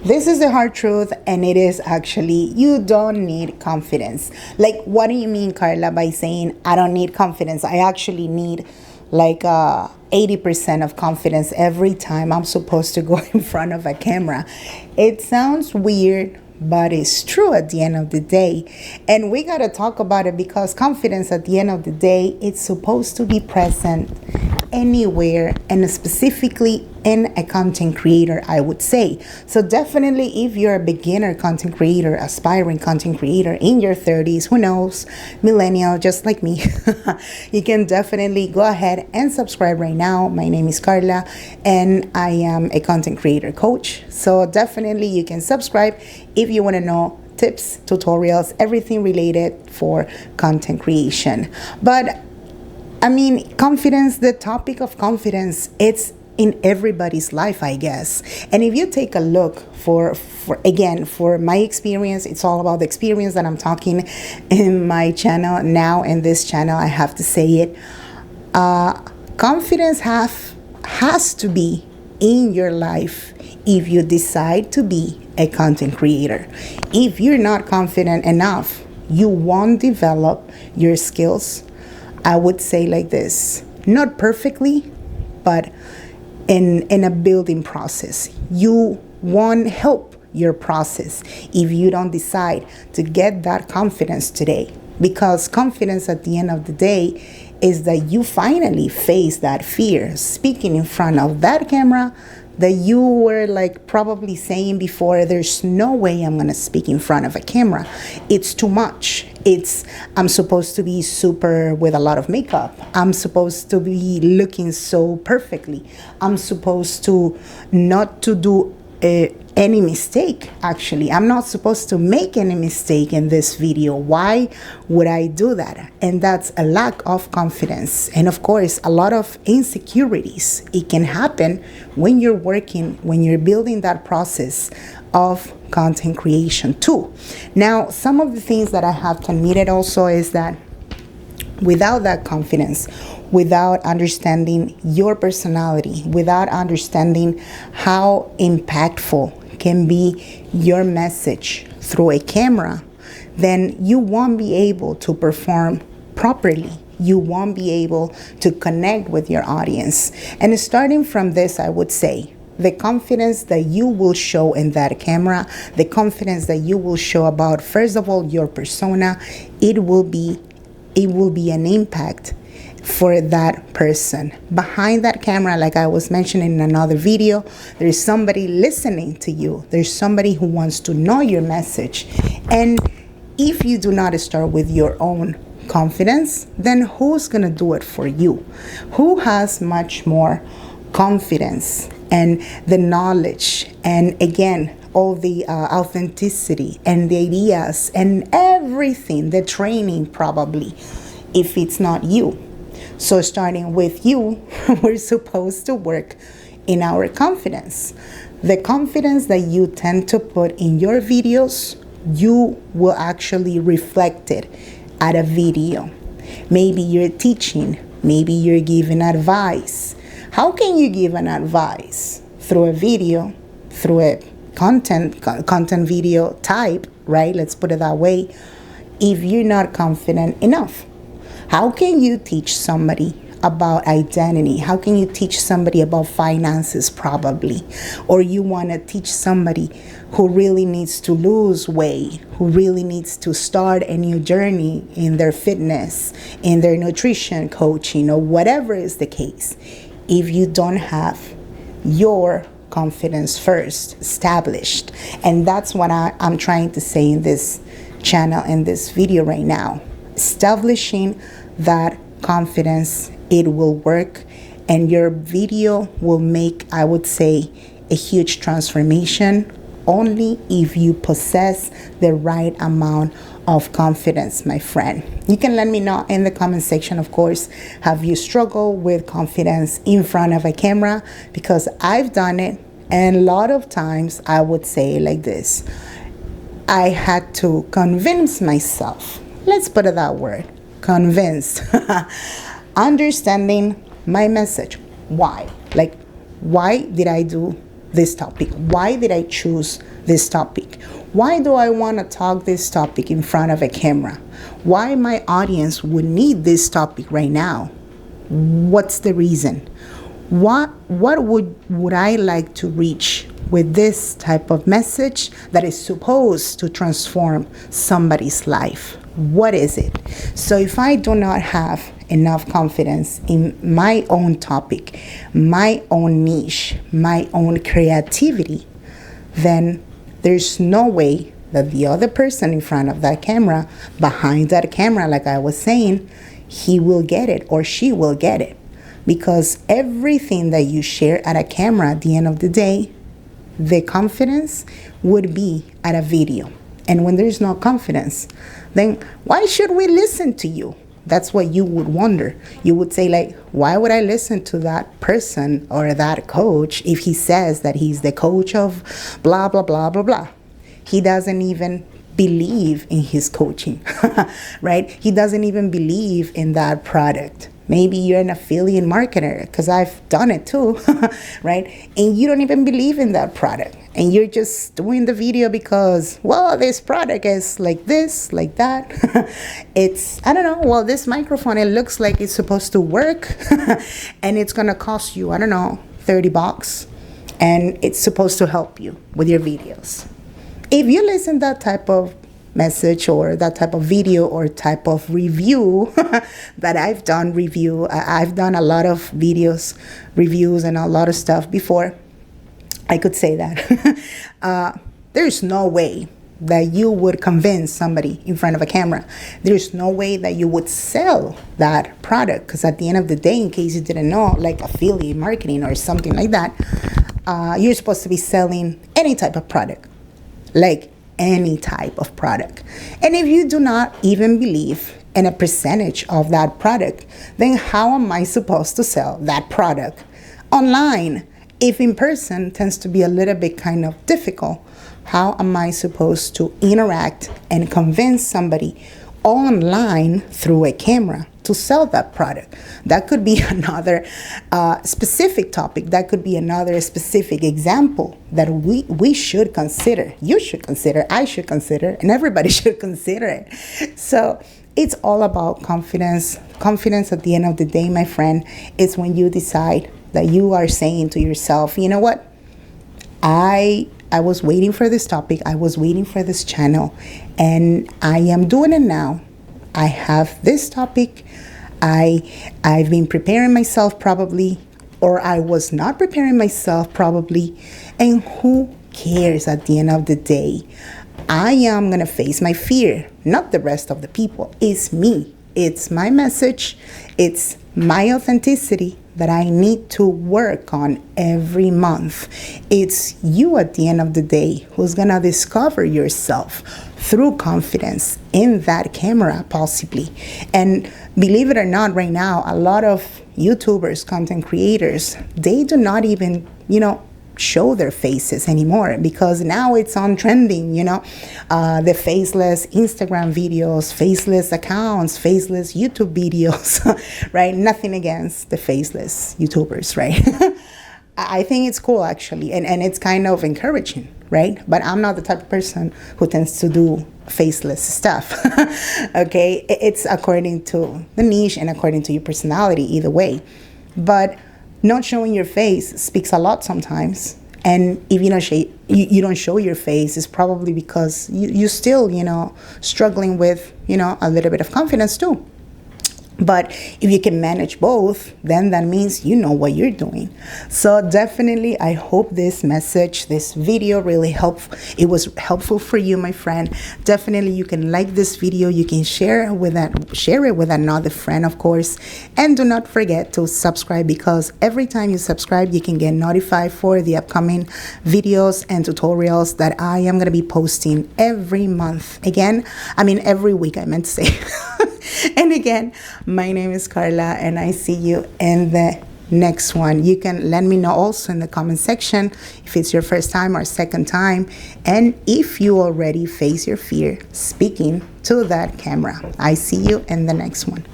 This is the hard truth, and it is actually you don't need confidence. Like, what do you mean, Carla, by saying I don't need confidence? I actually need like 80% of confidence every time I'm supposed to go in front of a camera. It sounds weird, but it's true at the end of the day. And we got to talk about it because confidence at the end of the day, it's supposed to be present anywhere, and specifically in a content creator, I would say. So definitely, if you're a beginner content creator, aspiring content creator in your 30s, who knows, millennial just like me, you can definitely go ahead and subscribe right now. My name is Carla and I am a content creator coach. So definitely you can subscribe if you want to know tips, tutorials, everything related for content creation. But I mean, confidence, the topic of confidence, it's in everybody's life, I guess. And if you take a look for my experience, it's all about the experience that I'm talking in my channel now. In this channel, I have to say it. Confidence has to be in your life if you decide to be a content creator. If you're not confident enough, you won't develop your skills. I would say like this, not perfectly, but in a building process. You won't help your process if you don't decide to get that confidence today. Because confidence at the end of the day is that you finally face that fear, speaking in front of that camera that you were like probably saying before, there's no way I'm gonna speak in front of a camera. It's too much. I'm supposed to be super with a lot of makeup. I'm supposed to be looking so perfectly. I'm supposed to not to do any mistake. Actually, I'm not supposed to make any mistake in this video. Why would I do that? And that's a lack of confidence, and of course a lot of insecurities. It can happen when you're working, when you're building that process of content creation too. Now, some of the things that I have to admit it also is that without that confidence, without understanding your personality, without understanding how impactful can be your message through a camera, then you won't be able to perform properly. You won't be able to connect with your audience. And starting from this, I would say, the confidence that you will show in that camera, the confidence that you will show about, first of all, your persona, it will be an impact for that person. Behind that camera, like I was mentioning in another video, there's somebody listening to you. There's somebody who wants to know your message. And if you do not start with your own confidence, then who's gonna do it for you? Who has much more confidence and the knowledge, and again, all the authenticity and the ideas and everything, the training probably, if it's not you? So starting with you, we're supposed to work in our confidence. The confidence that you tend to put in your videos, you will actually reflect it at a video. Maybe you're teaching, maybe you're giving advice. How can you give an advice? Through a video, through a content video type, right? Let's put it that way. If you're not confident enough, how can you teach somebody about identity? How can you teach somebody about finances probably? Or you want to teach somebody who really needs to lose weight, who really needs to start a new journey in their fitness, in their nutrition coaching, or whatever is the case. If you don't have your confidence first established, and that's what I'm trying to say in this channel, in this video right now, establishing that confidence, it will work, and your video will make, I would say, a huge transformation only if you possess the right amount of confidence, my friend. You can let me know in the comment section, of course, have you struggled with confidence in front of a camera? Because I've done it, and a lot of times I would say like this, I had to convince myself, let's put it that word, convinced, understanding my message. Why? Like, why did I do this topic? Why did I choose this topic? Why do I want to talk this topic in front of a camera? Why my audience would need this topic right now? What's the reason? What would I like to reach with this type of message that is supposed to transform somebody's life? What is it? So if I do not have enough confidence in my own topic, my own niche, my own creativity, then there's no way that the other person in front of that camera, behind that camera, like I was saying, he will get it or she will get it. Because everything that you share at a camera, at the end of the day, the confidence would be at a video. And when there's no confidence, then why should we listen to you? That's what you would wonder. You would say, like, why would I listen to that person or that coach if he says that he's the coach of blah, blah, blah, blah, blah? He doesn't even believe in his coaching, right? He doesn't even believe in that product. Maybe you're an affiliate marketer, because I've done it too, right? And you don't even believe in that product. And you're just doing the video because, well, this product is like this, like that. It's, I don't know, well, this microphone, it looks like it's supposed to work. And it's going to cost you, I don't know, $30. And it's supposed to help you with your videos. If you listen to that type of message or that type of video or type of review that I've done I've done a lot of videos, reviews, and a lot of stuff before, I could say that. There's no way that you would convince somebody in front of a camera. There's no way that you would sell that product, because at the end of the day, in case you didn't know, like affiliate marketing or something like that, you're supposed to be selling any type of product, like any type of product. And if you do not even believe in a percentage of that product, then how am I supposed to sell that product online? If in person tends to be a little bit kind of difficult, how am I supposed to interact and convince somebody online through a camera to sell that product? That could be another specific topic. That could be another specific example that we should consider. You should consider, I should consider, and everybody should consider it. So it's all about confidence. Confidence at the end of the day, my friend, is when you decide that you are saying to yourself, you know what? I was waiting for this topic. I was waiting for this channel, and I am doing it now. I have this topic. I've been preparing myself probably, or I was not preparing myself probably. And who cares at the end of the day? I am going to face my fear, not the rest of the people. It's me. It's my message. It's my authenticity that I need to work on every month. It's you at the end of the day who's gonna discover yourself through confidence in that camera, possibly. And believe it or not, right now, a lot of YouTubers, content creators, they do not even, show their faces anymore, because now it's on trending, the faceless Instagram videos, faceless accounts, faceless YouTube videos, right? Nothing against the faceless YouTubers, right? I think it's cool, actually, and it's kind of encouraging, right? But I'm not the type of person who tends to do faceless stuff, okay? It's according to the niche and according to your personality, either way. But not showing your face speaks a lot sometimes. And if you don't show your face, it's probably because you still, struggling with, a little bit of confidence too. But if you can manage both, then that means you know what you're doing. So definitely, I hope this message, this video really it was helpful for you, my friend. Definitely, you can like this video. You can share it with another friend, of course. And do not forget to subscribe, because every time you subscribe, you can get notified for the upcoming videos and tutorials that I am going to be posting every month. Every week, I meant to say. And again, my name is Carla, and I see you in the next one. You can let me know also in the comment section if it's your first time or second time, and if you already face your fear speaking to that camera. I see you in the next one.